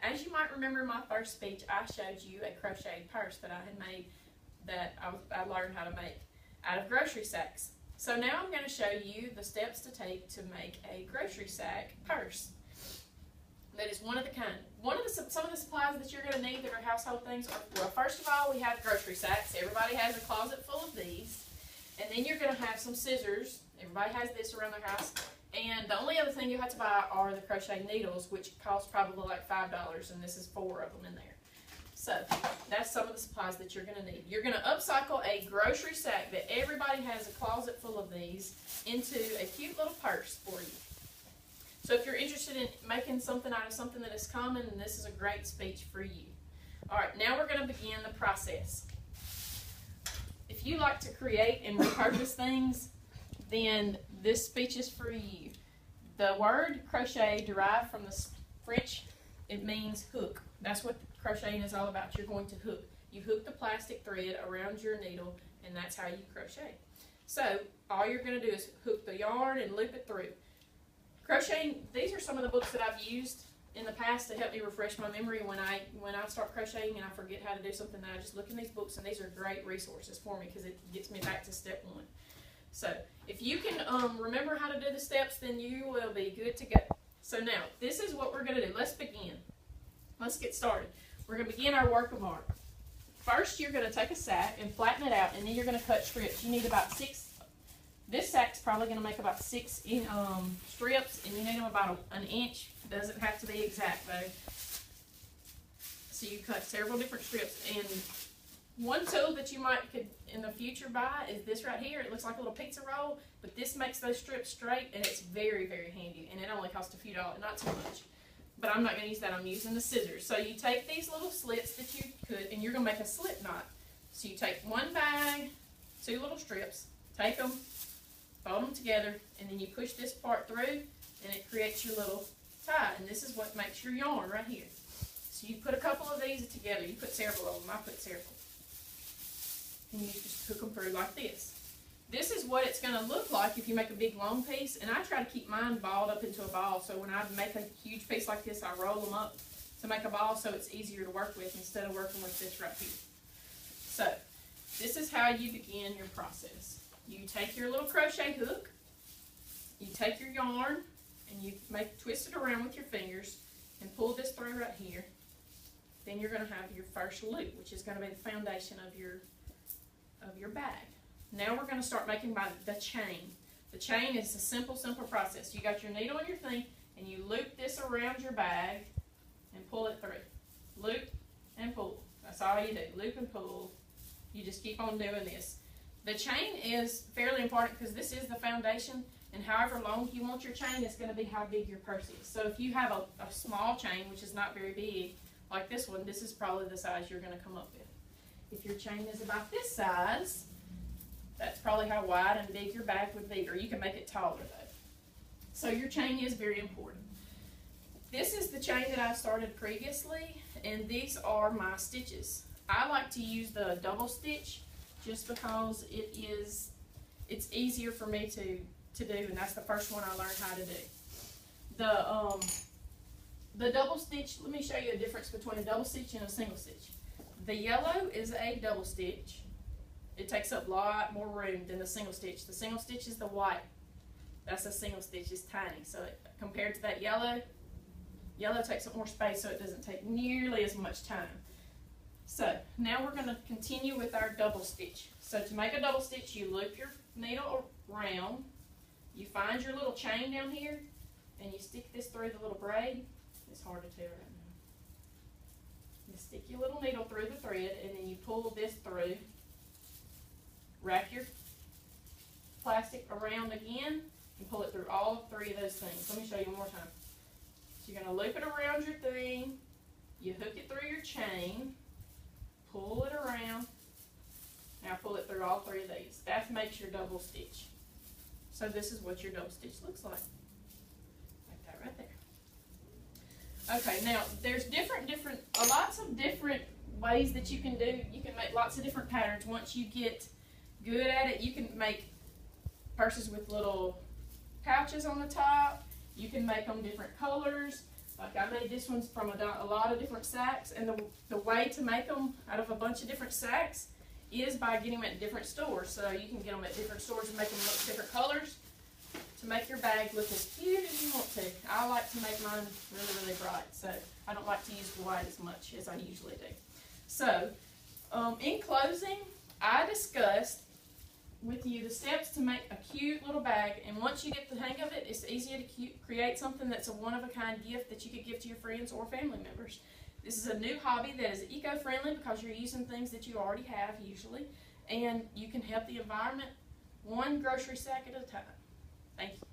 As you might remember in my first speech, I showed you a crocheted purse that I had made that I learned how to make out of grocery sacks. So now I'm going to show you the steps to take to make a grocery sack purse. That is one of the kind. Some of the supplies that you're going to need that are household things are, well, first of all, we have grocery sacks. Everybody has a closet full of these. And then you're going to have some scissors. Everybody has this around their house. And the only other thing you have to buy are the crochet needles, which cost probably like $5, and this is 4 of them in there. So that's some of the supplies that you're going to need. You're going to upcycle a grocery sack that everybody has a closet full of these into a cute little purse for you. So if you're interested in making something out of something that is common, then this is a great speech for you. All right, now we're going to begin the process. If you like to create and repurpose things, then this speech is for you. The word crochet derived from the French, it means hook. That's what crocheting is all about. You're going to hook. You hook the plastic thread around your needle, and that's how you crochet. So all you're going to do is hook the yarn and loop it through. Crocheting, these are some of the books that I've used in the past to help me refresh my memory when I start crocheting and I forget how to do something. I just look in these books, and these are great resources for me because it gets me back to step 1. So if you can remember how to do the steps, then you will be good to go. So now, this is what we're going to do. Let's begin. Let's get started. We're going to begin our work of art. First, you're going to take a sack and flatten it out, and then you're going to cut strips. You need about 6. This sack's probably going to make about 6 strips, and you need them about an inch. Doesn't have to be exact, though. So you cut several different strips. And one tool that you could in the future buy is this right here. It looks like a little pizza roll, but this makes those strips straight, and it's very, very handy. And it only costs a few dollars, not too much. But I'm not going to use that. I'm using the scissors. So you take these little slits that you could, and you're going to make a slip knot. So you take one bag, 2 little strips, take them, fold them together, and then you push this part through, and it creates your little tie. And this is what makes your yarn right here. So you put a couple of these together. You put several of them. I put several. And you just hook them through like this. This is what it's going to look like if you make a big long piece, and I try to keep mine balled up into a ball, so when I make a huge piece like this, I roll them up to make a ball so it's easier to work with instead of working with this right here. So this is how you begin your process. You take your little crochet hook, you take your yarn, and you twist it around with your fingers and pull this through right here. Then you're going to have your first loop, which is going to be the foundation of your bag. Now we're going to start making the chain. The chain is a simple process. You got your needle and your thing, and you loop this around your bag and pull it through. Loop and pull. That's all you do. Loop and pull. You just keep on doing this. The chain is fairly important because this is the foundation, and however long you want your chain is going to be how big your purse is. So if you have a small chain, which is not very big, like this one, this is probably the size you're going to come up with. If your chain is about this size, that's probably how wide and big your bag would be, or you can make it taller though. So your chain is very important. This is the chain that I started previously, and these are my stitches. I like to use the double stitch just because it's easier for me to do, and that's the first one I learned how to do. The double stitch, let me show you a difference between a double stitch and a single stitch. The yellow is a double stitch. It takes up a lot more room than the single stitch. The single stitch is the white. That's a single stitch. It's tiny. So compared to that yellow takes up more space, so it doesn't take nearly as much time. So now we're going to continue with our double stitch. So to make a double stitch, you loop your needle around. You find your little chain down here, and you stick this through the little braid. It's hard to tell right now. You stick your little needle through the thread, and then you pull this through. Wrap your plastic around again and pull it through all 3 of those things. Let me show you one more time. So you're going to loop it around your thing, you hook it through your chain, pull it around, now pull it through all 3 of these. That makes your double stitch. So this is what your double stitch looks like. Like that right there. Okay, now there's lots of different ways that you can do. You can make lots of different patterns. Once you get good at it, you can make purses with little pouches on the top. You can make them different colors. Like I made this one from a lot of different sacks, and the way to make them out of a bunch of different sacks is by getting them at different stores. So you can get them at different stores and make them look different colors to make your bag look as cute as you want to. I like to make mine really, really bright, so I don't like to use white as much as I usually do. So, in closing, I discussed with you the steps to make a cute little bag, and once you get the hang of it, it's easier to create something that's a one-of-a-kind gift that you could give to your friends or family members. This is a new hobby that is eco-friendly because you're using things that you already have usually, and you can help the environment one grocery sack at a time. Thank you.